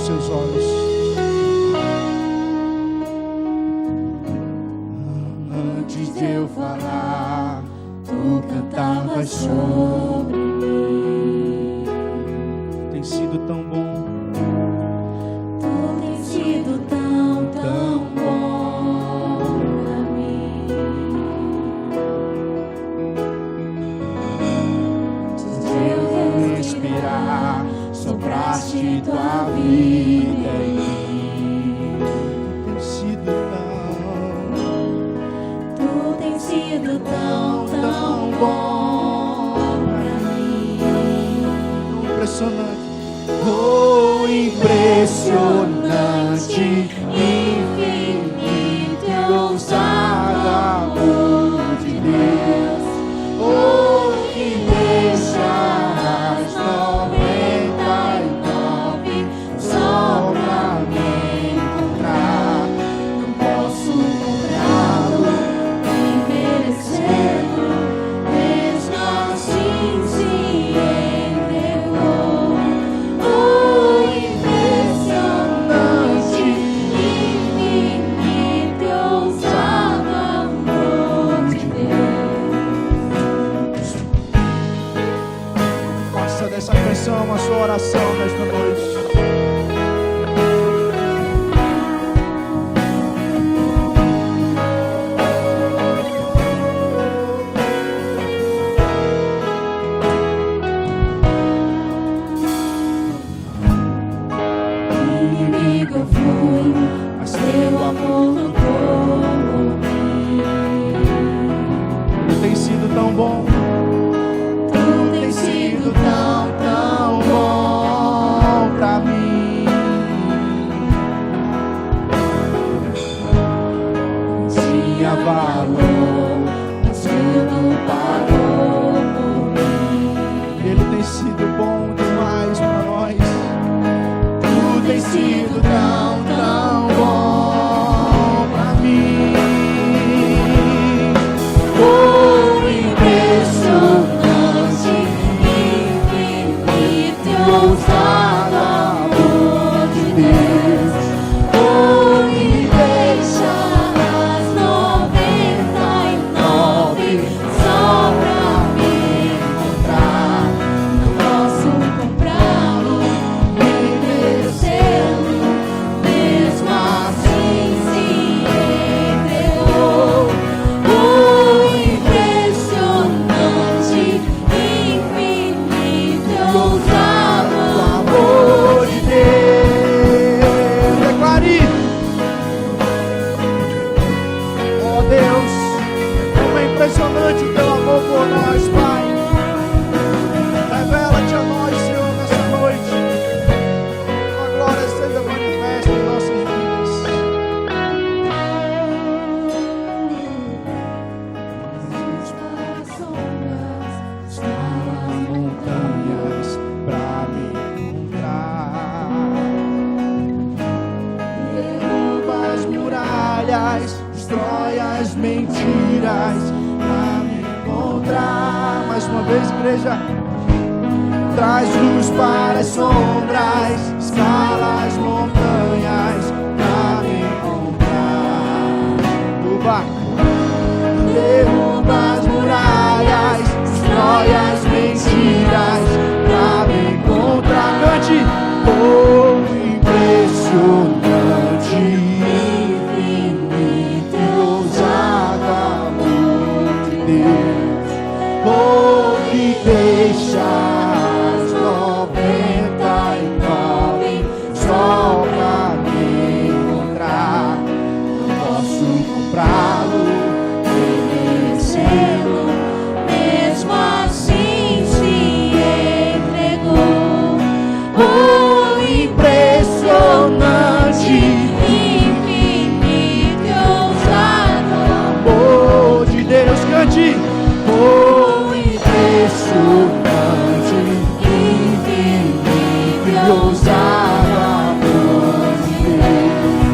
seus olhos. Antes de eu falar, tu cantavas sobre mim. Tem sido tão bom. Tu tens sido tão, tão bom pra mim. Antes de eu respirar, sopraste tua vida em mim. Tem sido tão, tão bom pra mim. impressionante. Oh, impressionante, infinito e ousado amor de Deus. Oh, que deixa as 99 só pra me encontrar. Não posso comprá-lo, nem merecê-lo, mesmo assim se entregou. Oh, impressionante, infinito e ousado amor de Deus. Faça dessa canção a sua oração nesta noite. Inimigo eu fui, mas teu amor lutou por mim. Ele tem sido tão bom. Tu tens sido tão, tão bom pra mim. Tinha valor, mas tudo pagou por mim. Ele tem sido bom demais para nós. Tu tens sido tão, tão bom pra mim. Oh, impressionante, infinito e ousado amor de Deus. Oh, que deixa as 99 só pra me encontrar. Não posso comprá-lo, nem merecê-lo, mesmo assim se entregou. Oh, impressionante, infinito e ousado amor de Deus. Declare. Oh Deus, como é impressionante o teu amor por nós, Pai. Revela-te a nós, Senhor, nessa noite. A glória seja manifesta em nossas vidas. Para as sombras, escala as montanhas pra me encontrar. Derruba as muralhas, destrói as mentiras pra me encontrar. Mais uma vez, igreja. Traz luz para as sombras, escala as montanhas pra me encontrar. Derruba as muralhas, destrói as mentiras pra me encontrar. Cante. Oh, impressionante, infinito e ousado amor de Deus. Oh, que deixa as 99 só pra me encontrar. Não posso comprá-lo, Nem merecê-lo, mesmo assim se entregou. Oh, impressionante, infinito e ousado amor de Deus. Cante. Oh, impressionante, infinito e ousado amor de Deus.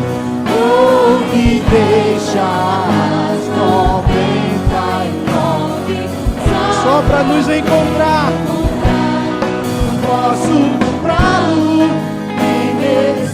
Oh, que deixa as 99 Só pra nos encontrar. Não posso comprá-lo, nem merecê-lo.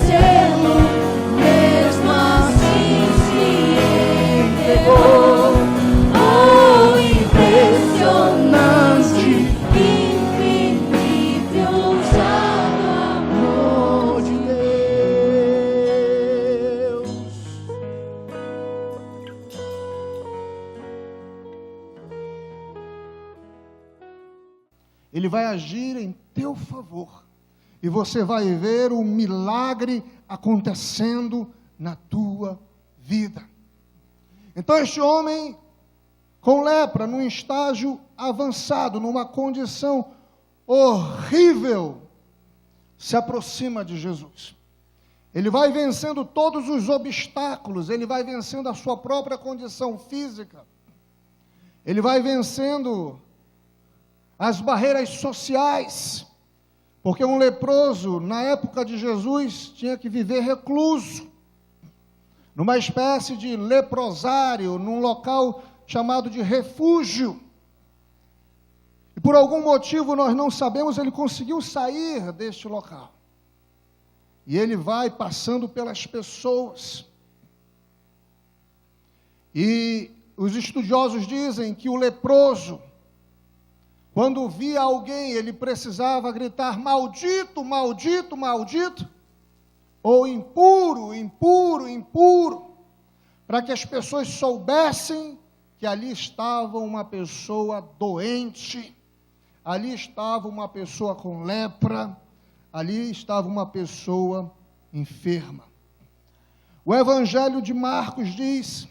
Ele vai agir em teu favor. E você vai ver o milagre acontecendo na tua vida. Então este homem com lepra, num estágio avançado, numa condição horrível, se aproxima de Jesus. Ele vai vencendo todos os obstáculos, ele vai vencendo a sua própria condição física, ele vai vencendo as barreiras sociais, porque um leproso, na época de Jesus, tinha que viver recluso, numa espécie de leprosário, num local chamado de refúgio. E por algum motivo nós não sabemos, ele conseguiu sair deste local. E ele vai passando pelas pessoas. E os estudiosos dizem que o leproso, quando via alguém, ele precisava gritar: maldito, maldito, maldito, ou impuro, impuro, impuro, para que as pessoas soubessem que ali estava uma pessoa doente, ali estava uma pessoa com lepra, ali estava uma pessoa enferma. O Evangelho de Marcos diz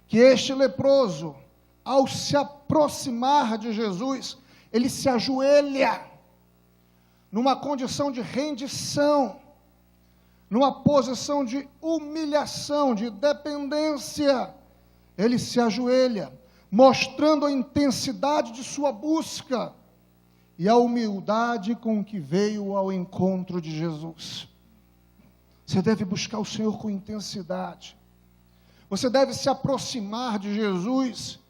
que este leproso, ao se aproximar de Jesus, ele se ajoelha, numa condição de rendição, numa posição de humilhação, de dependência. Ele se ajoelha, mostrando a intensidade de sua busca e a humildade com que veio ao encontro de Jesus. Você deve buscar o Senhor com intensidade. Você deve se aproximar de Jesus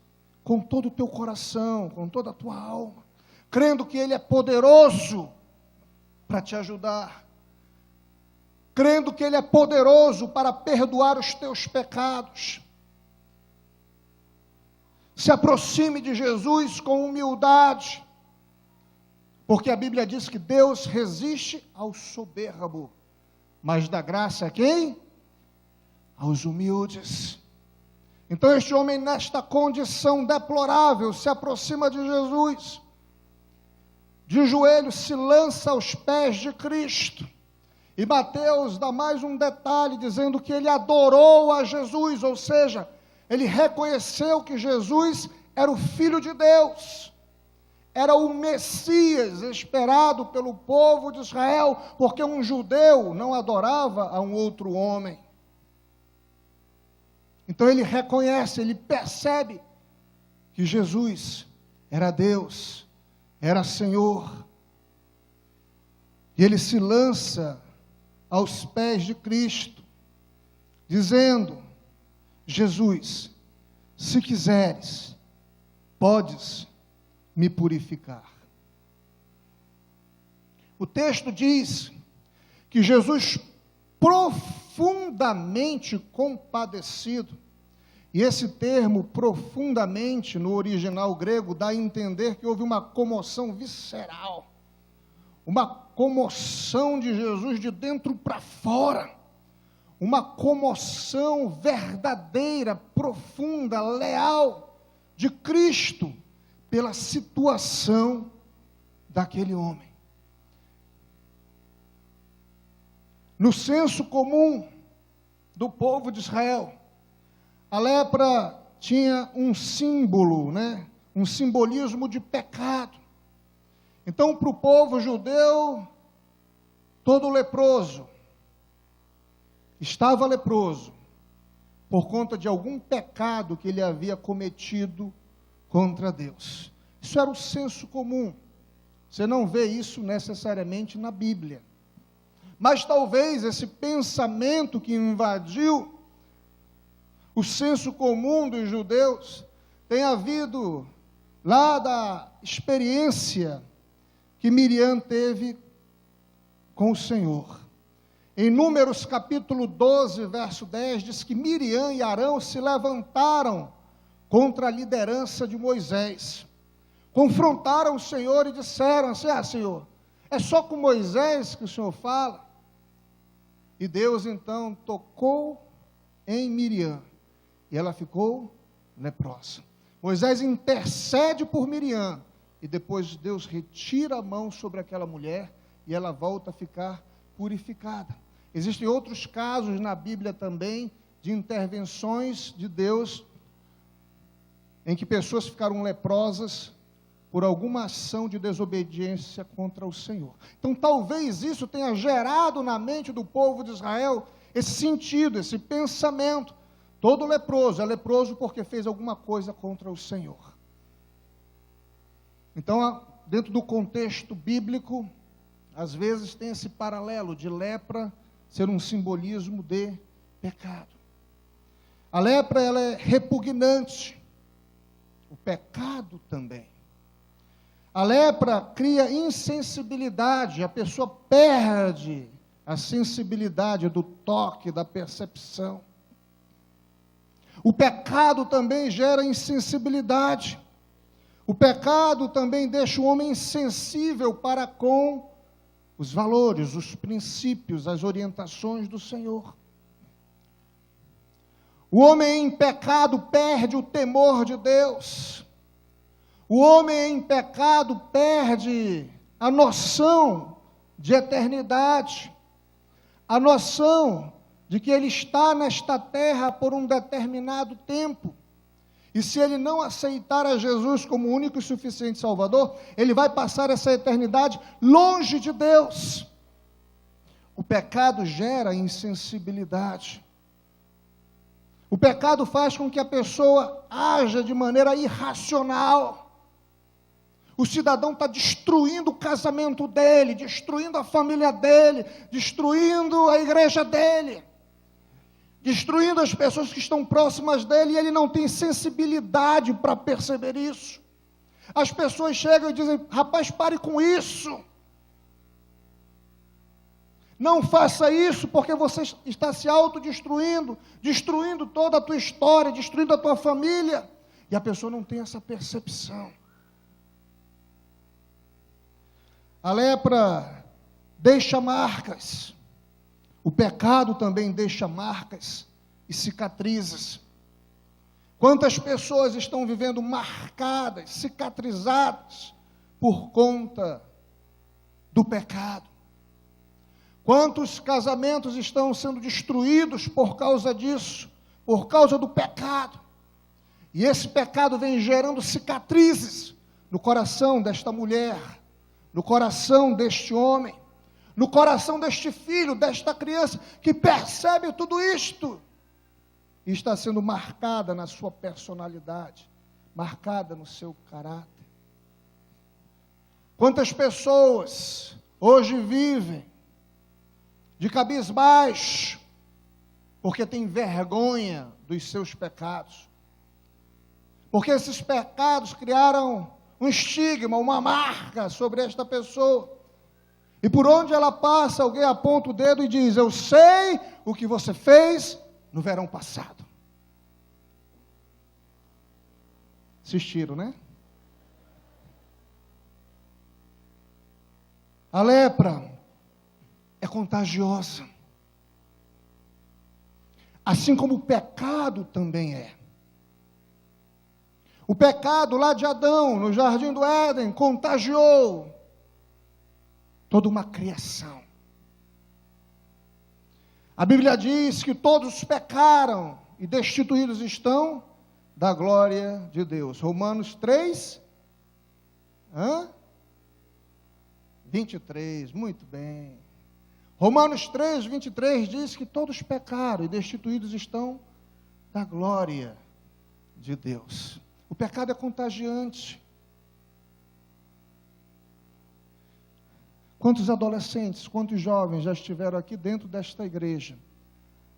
com todo o teu coração, com toda a tua alma, crendo que Ele é poderoso para te ajudar, crendo que Ele é poderoso para perdoar os teus pecados. Se aproxime de Jesus com humildade, porque a Bíblia diz que Deus resiste ao soberbo, mas dá graça a quem? Aos humildes. Então este homem, nesta condição deplorável, se aproxima de Jesus, de joelhos se lança aos pés de Cristo, e Mateus dá mais um detalhe, dizendo que ele adorou a Jesus, ou seja, ele reconheceu que Jesus era o Filho de Deus, era o Messias esperado pelo povo de Israel, porque um judeu não adorava a um outro homem. Então ele reconhece, ele percebe que Jesus era Deus, era Senhor, e ele se lança aos pés de Cristo, dizendo: Jesus, se quiseres, podes me purificar. O texto diz que Jesus, profundamente compadecido, e esse termo profundamente no original grego dá a entender que houve uma comoção visceral, uma comoção de Jesus de dentro para fora, uma comoção verdadeira, profunda, leal de Cristo pela situação daquele homem. No senso comum do povo de Israel, a lepra tinha um símbolo, um simbolismo de pecado. Então, para o povo judeu, todo leproso estava leproso por conta de algum pecado que ele havia cometido contra Deus. Isso era o senso comum. Você não vê isso necessariamente na Bíblia. Mas talvez esse pensamento que invadiu o senso comum dos judeus tenha havido lá da experiência que Miriam teve com o Senhor. Em Números capítulo 12, verso 10, diz que Miriam e Arão se levantaram contra a liderança de Moisés. Confrontaram o Senhor e disseram assim: Senhor, é só com Moisés que o Senhor fala? E Deus então tocou em Miriam, e ela ficou leprosa. Moisés intercede por Miriam, e depois Deus retira a mão sobre aquela mulher e ela volta a ficar purificada. Existem outros casos na Bíblia também de intervenções de Deus em que pessoas ficaram leprosas por alguma ação de desobediência contra o Senhor. Então, talvez isso tenha gerado na mente do povo de Israel esse sentido, esse pensamento. Todo leproso é leproso porque fez alguma coisa contra o Senhor. Então, dentro do contexto bíblico, às vezes tem esse paralelo de lepra ser um simbolismo de pecado. A lepra, ela é repugnante. O pecado também. A lepra cria insensibilidade, a pessoa perde a sensibilidade do toque, da percepção. O pecado também gera insensibilidade. O pecado também deixa o homem insensível para com os valores, os princípios, as orientações do Senhor. O homem em pecado perde o temor de Deus. O homem em pecado perde a noção de eternidade, a noção de que ele está nesta terra por um determinado tempo. E se ele não aceitar a Jesus como único e suficiente Salvador, ele vai passar essa eternidade longe de Deus. O pecado gera insensibilidade. O pecado faz com que a pessoa haja de maneira irracional. O cidadão está destruindo o casamento dele, destruindo a família dele, destruindo a igreja dele, destruindo as pessoas que estão próximas dele, e ele não tem sensibilidade para perceber isso. As pessoas chegam e dizem: rapaz, pare com isso. Não faça isso, porque você está se autodestruindo, destruindo toda a tua história, destruindo a tua família. E a pessoa não tem essa percepção. A lepra deixa marcas. O pecado também deixa marcas e cicatrizes. Quantas pessoas estão vivendo marcadas, cicatrizadas por conta do pecado? Quantos casamentos estão sendo destruídos por causa disso, por causa do pecado? E esse pecado vem gerando cicatrizes no coração desta mulher, no coração deste homem, no coração deste filho, desta criança, que percebe tudo isto, e está sendo marcada na sua personalidade, marcada no seu caráter. Quantas pessoas hoje vivem de cabisbaixo, porque têm vergonha dos seus pecados, porque esses pecados criaram um estigma, uma marca sobre esta pessoa, e por onde ela passa, alguém aponta o dedo e diz: eu sei o que você fez no verão passado. Assistiram, né? A lepra é contagiosa, assim como o pecado também é. O pecado lá de Adão, no jardim do Éden, contagiou toda uma criação. A Bíblia diz que todos pecaram e destituídos estão da glória de Deus. Romanos 3, 23, muito bem. Romanos 3, 23 diz que todos pecaram e destituídos estão da glória de Deus. O pecado é contagiante. Quantos adolescentes, quantos jovens já estiveram aqui dentro desta igreja,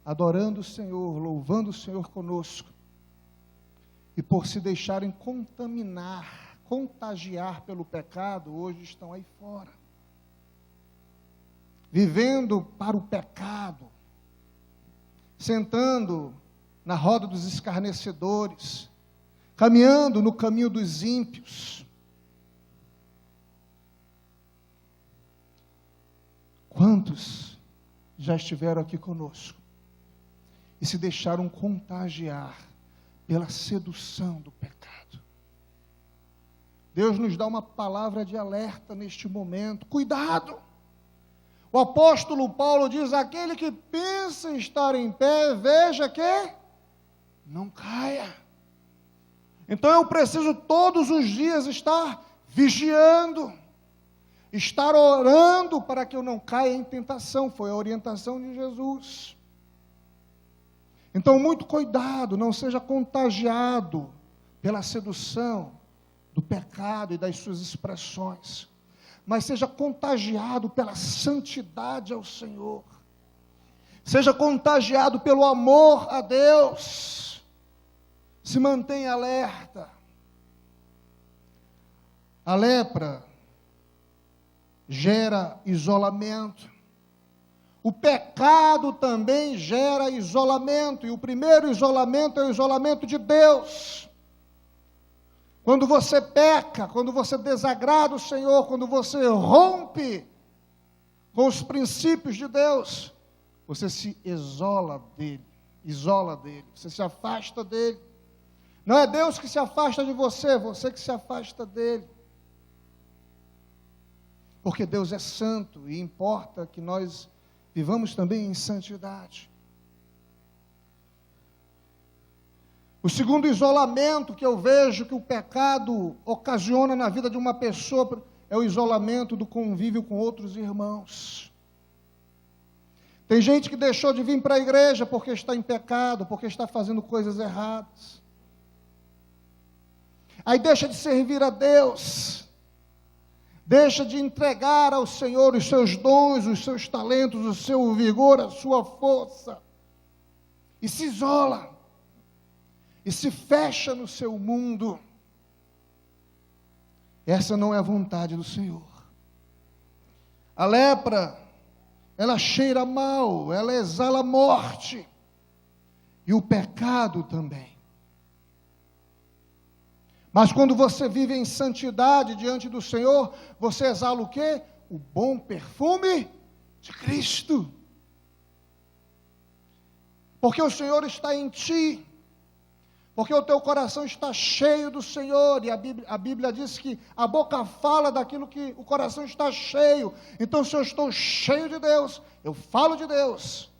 adorando o Senhor, louvando o Senhor conosco, e por se deixarem contaminar, contagiar pelo pecado, hoje estão aí fora, vivendo para o pecado, sentando na roda dos escarnecedores, caminhando no caminho dos ímpios. Quantos já estiveram aqui conosco e se deixaram contagiar pela sedução do pecado? Deus nos dá uma palavra de alerta neste momento. Cuidado! O apóstolo Paulo diz: aquele que pensa em estar em pé, veja que não caia. Então eu preciso todos os dias estar vigiando, estar orando para que eu não caia em tentação. Foi a orientação de Jesus. Então, muito cuidado, não seja contagiado pela sedução do pecado e das suas expressões, mas seja contagiado pela santidade ao Senhor, seja contagiado pelo amor a Deus, se mantenha alerta. A lepra gera isolamento, o pecado também gera isolamento, e o primeiro isolamento é o isolamento de Deus. Quando você peca, quando você desagrada o Senhor, quando você rompe com os princípios de Deus, você se isola dele, você se afasta dele. Não é Deus que se afasta de você, você que se afasta dele. Porque Deus é santo e importa que nós vivamos também em santidade. O segundo isolamento que eu vejo que o pecado ocasiona na vida de uma pessoa é o isolamento do convívio com outros irmãos. Tem gente que deixou de vir para a igreja porque está em pecado, porque está fazendo coisas erradas. Aí deixa de servir a Deus, deixa de entregar ao Senhor os seus dons, os seus talentos, o seu vigor, a sua força, e se isola, e se fecha no seu mundo. Essa não é a vontade do Senhor. A lepra, ela cheira mal, ela exala morte, e o pecado também. Mas quando você vive em santidade diante do Senhor, você exala o quê? O bom perfume de Cristo. Porque o Senhor está em ti, porque o teu coração está cheio do Senhor, e a Bíblia diz que a boca fala daquilo que o coração está cheio. Então, se eu estou cheio de Deus, eu falo de Deus,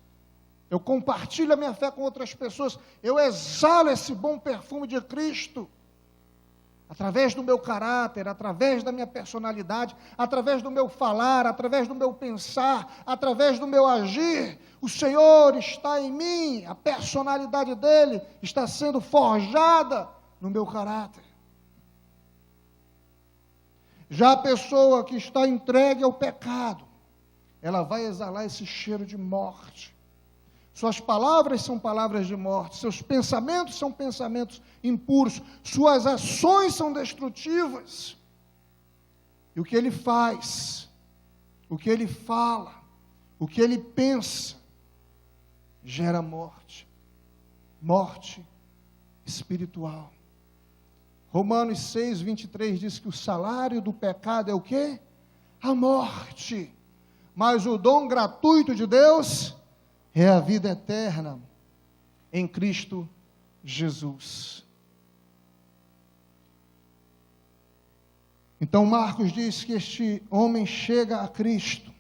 eu compartilho a minha fé com outras pessoas, eu exalo esse bom perfume de Cristo, através do meu caráter, através da minha personalidade, através do meu falar, através do meu pensar, através do meu agir. O Senhor está em mim, a personalidade dele está sendo forjada no meu caráter. Já a pessoa que está entregue ao pecado, ela vai exalar esse cheiro de morte. Suas palavras são palavras de morte, seus pensamentos são pensamentos impuros, suas ações são destrutivas. E o que ele faz, o que ele fala, o que ele pensa, gera morte, morte espiritual. Romanos 6, 23 diz que o salário do pecado é o quê? A morte. Mas o dom gratuito de Deus é a vida eterna em Cristo Jesus. Então Marcos diz que este homem chega a Cristo.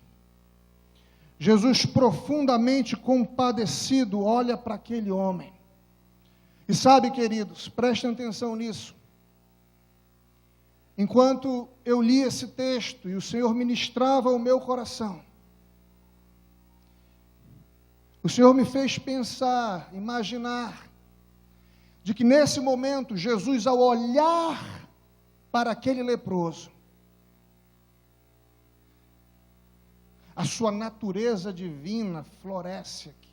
Jesus, profundamente compadecido, olha para aquele homem. E sabe, queridos, prestem atenção nisso. Enquanto eu li esse texto e o Senhor ministrava o meu coração, o Senhor me fez pensar, imaginar, de que nesse momento, Jesus, ao olhar para aquele leproso, a sua natureza divina floresce aqui.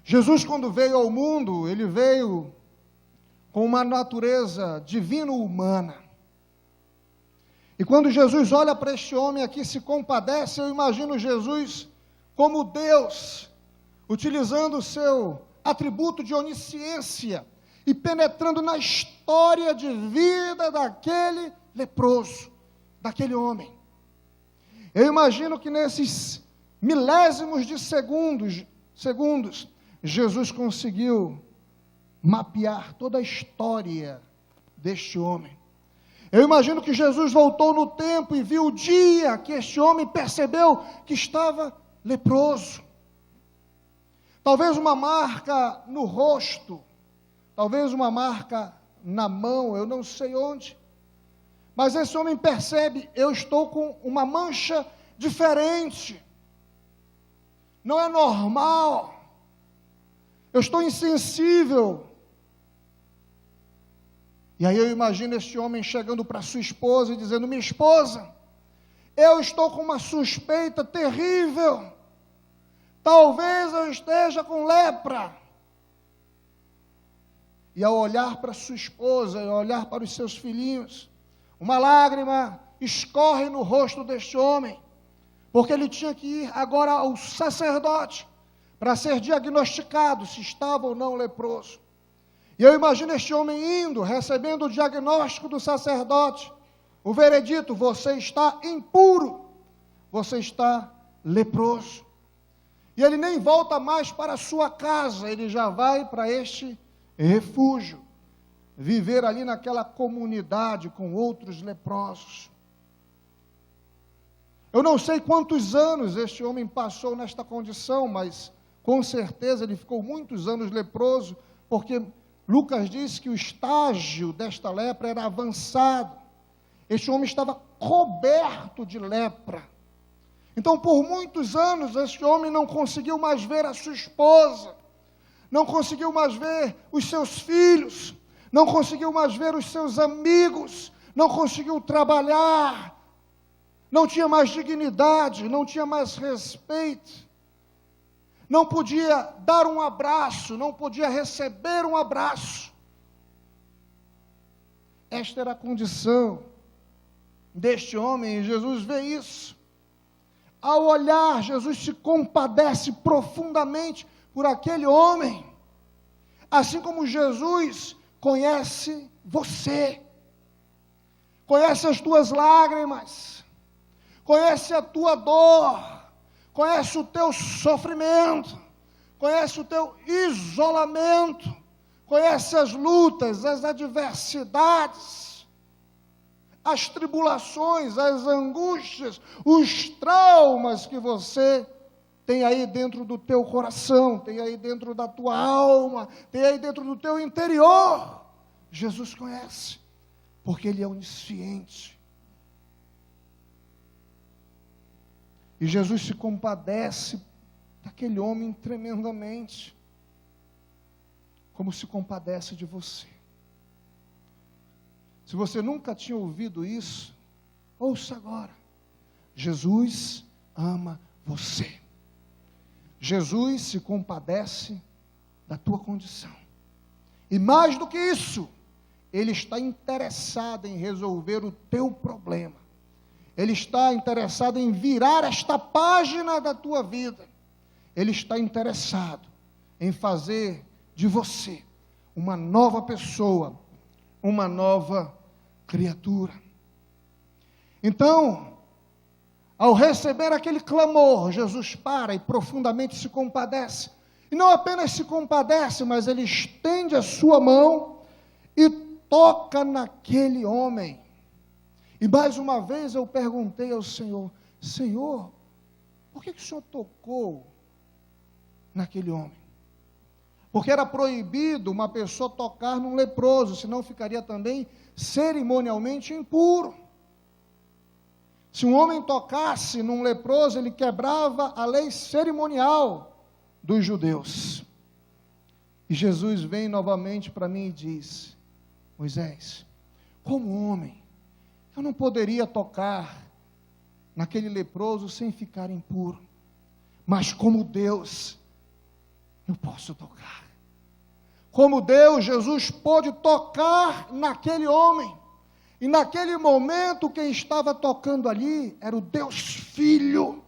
Jesus, quando veio ao mundo, ele veio com uma natureza divino-humana. E quando Jesus olha para este homem aqui, se compadece, eu imagino Jesus como Deus, utilizando o seu atributo de onisciência e penetrando na história de vida daquele leproso, daquele homem. Eu imagino que nesses milésimos de segundos, Jesus conseguiu mapear toda a história deste homem. Eu imagino que Jesus voltou no tempo e viu o dia que este homem percebeu que estava leproso. Talvez uma marca no rosto, talvez uma marca na mão, eu não sei onde. Mas esse homem percebe, eu estou com uma mancha diferente. Não é normal. Eu estou insensível. E aí eu imagino este homem chegando para sua esposa e dizendo: minha esposa, eu estou com uma suspeita terrível. Talvez eu esteja com lepra. E ao olhar para sua esposa, ao olhar para os seus filhinhos, uma lágrima escorre no rosto deste homem, porque ele tinha que ir agora ao sacerdote para ser diagnosticado se estava ou não leproso. E eu imagino este homem indo, recebendo o diagnóstico do sacerdote, o veredito: você está impuro, você está leproso. E ele nem volta mais para a sua casa, ele já vai para este refúgio, viver ali naquela comunidade com outros leprosos. Eu não sei quantos anos este homem passou nesta condição, mas com certeza ele ficou muitos anos leproso, porque Lucas diz que o estágio desta lepra era avançado. Este homem estava coberto de lepra. Então, por muitos anos, este homem não conseguiu mais ver a sua esposa, não conseguiu mais ver os seus filhos, não conseguiu mais ver os seus amigos, não conseguiu trabalhar, não tinha mais dignidade, não tinha mais respeito, não podia dar um abraço, não podia receber um abraço. Esta era a condição deste homem, e Jesus vê isso. Ao olhar, Jesus se compadece profundamente por aquele homem, assim como Jesus conhece você, conhece as tuas lágrimas, conhece a tua dor, conhece o teu sofrimento, conhece o teu isolamento, conhece as lutas, as adversidades, as tribulações, as angústias, os traumas que você tem aí dentro do teu coração, tem aí dentro da tua alma, tem aí dentro do teu interior. Jesus conhece, porque Ele é onisciente. E Jesus se compadece daquele homem tremendamente, como se compadece de você. Se você nunca tinha ouvido isso, ouça agora. Jesus ama você. Jesus se compadece da tua condição. E mais do que isso, Ele está interessado em resolver o teu problema. Ele está interessado em virar esta página da tua vida. Ele está interessado em fazer de você uma nova pessoa, uma nova criatura. Então, ao receber aquele clamor, Jesus para e profundamente se compadece. E não apenas se compadece, mas Ele estende a sua mão e toca naquele homem. E mais uma vez eu perguntei ao Senhor: Senhor, por que o Senhor tocou naquele homem? Porque era proibido uma pessoa tocar num leproso, senão ficaria também cerimonialmente impuro. Se um homem tocasse num leproso, ele quebrava a lei cerimonial dos judeus. E Jesus vem novamente para mim e diz: Moisés, como homem, eu não poderia tocar naquele leproso sem ficar impuro, mas como Deus, eu posso tocar. Como Deus, Jesus pôde tocar naquele homem. E naquele momento quem estava tocando ali era o Deus Filho.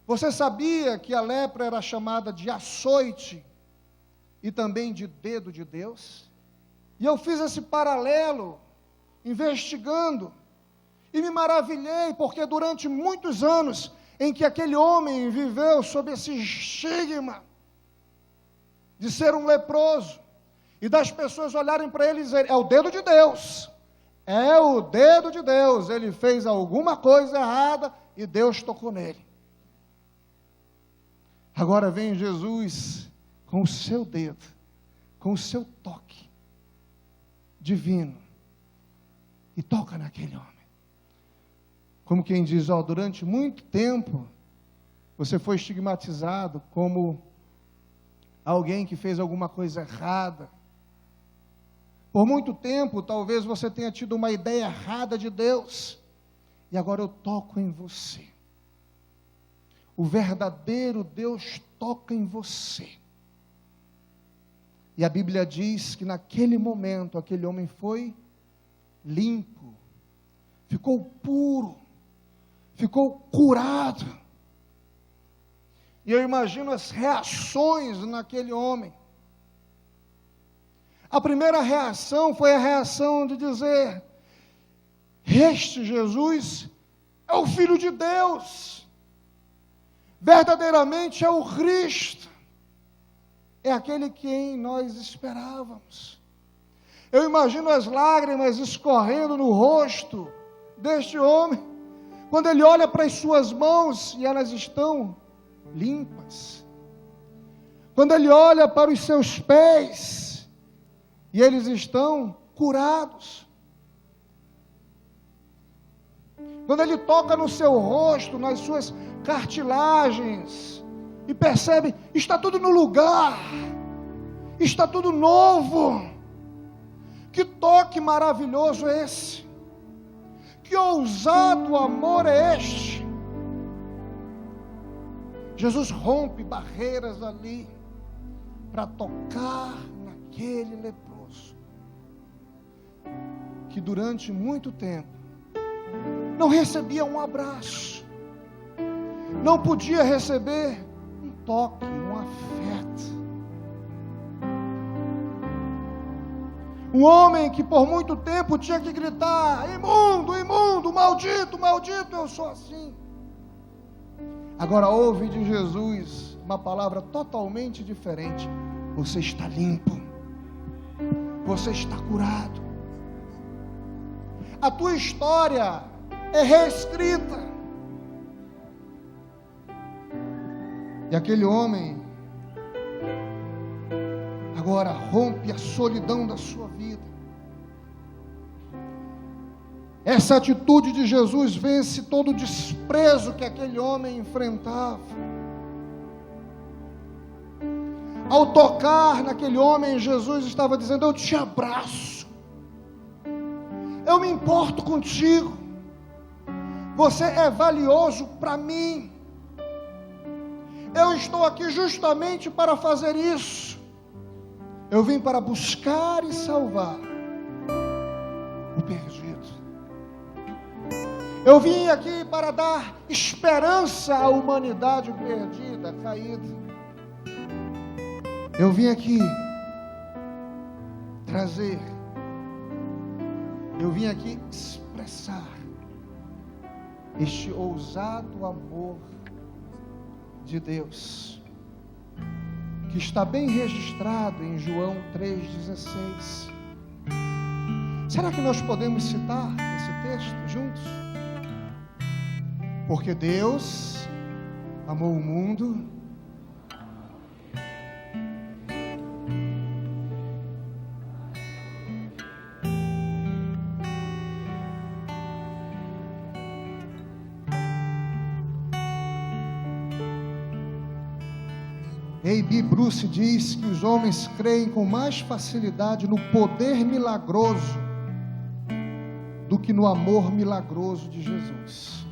Você sabia que a lepra era chamada de açoite e também de dedo de Deus? E eu fiz esse paralelo, investigando, e me maravilhei, porque durante muitos anos em que aquele homem viveu sob esse estigma de ser um leproso, e das pessoas olharem para ele e dizerem: é o dedo de Deus, é o dedo de Deus, ele fez alguma coisa errada e Deus tocou nele. Agora vem Jesus com o seu dedo, com o seu toque divino, e toca naquele homem. Como quem diz: ó, durante muito tempo, você foi estigmatizado como alguém que fez alguma coisa errada. Por muito tempo, talvez você tenha tido uma ideia errada de Deus, e agora eu toco em você. O verdadeiro Deus toca em você. E a Bíblia diz que naquele momento, aquele homem foi limpo, ficou puro, ficou curado. E eu imagino as reações naquele homem. A primeira reação foi a reação de dizer: este Jesus é o Filho de Deus, verdadeiramente é o Cristo, é aquele quem nós esperávamos. Eu imagino as lágrimas escorrendo no rosto deste homem, quando ele olha para as suas mãos e elas estão limpas. Quando ele olha para os seus pés e eles estão curados. Quando ele toca no seu rosto, nas suas cartilagens, e percebe: está tudo no lugar, está tudo novo. Que toque maravilhoso é esse? Que ousado amor é este? Jesus rompe barreiras ali, para tocar naquele leproso, que durante muito tempo não recebia um abraço, não podia receber um toque, um afeto. Um homem que por muito tempo tinha que gritar: imundo, imundo, maldito, maldito, eu sou assim. Agora ouve de Jesus uma palavra totalmente diferente: você está limpo, você está curado, a tua história é reescrita. E aquele homem agora rompe a solidão da sua vida. Essa atitude de Jesus vence todo o desprezo que aquele homem enfrentava. Ao tocar naquele homem, Jesus estava dizendo: eu te abraço, eu me importo contigo, você é valioso para mim, eu estou aqui justamente para fazer isso. Eu vim para buscar e salvar o perdido. Eu vim aqui para dar esperança à humanidade perdida, caída. Eu vim aqui trazer, eu vim aqui expressar este ousado amor de Deus, que está bem registrado em João 3,16. Será que nós podemos citar esse texto juntos? Porque Deus amou o mundo A.B. Bruce diz que os homens creem com mais facilidade no poder milagroso do que no amor milagroso de Jesus.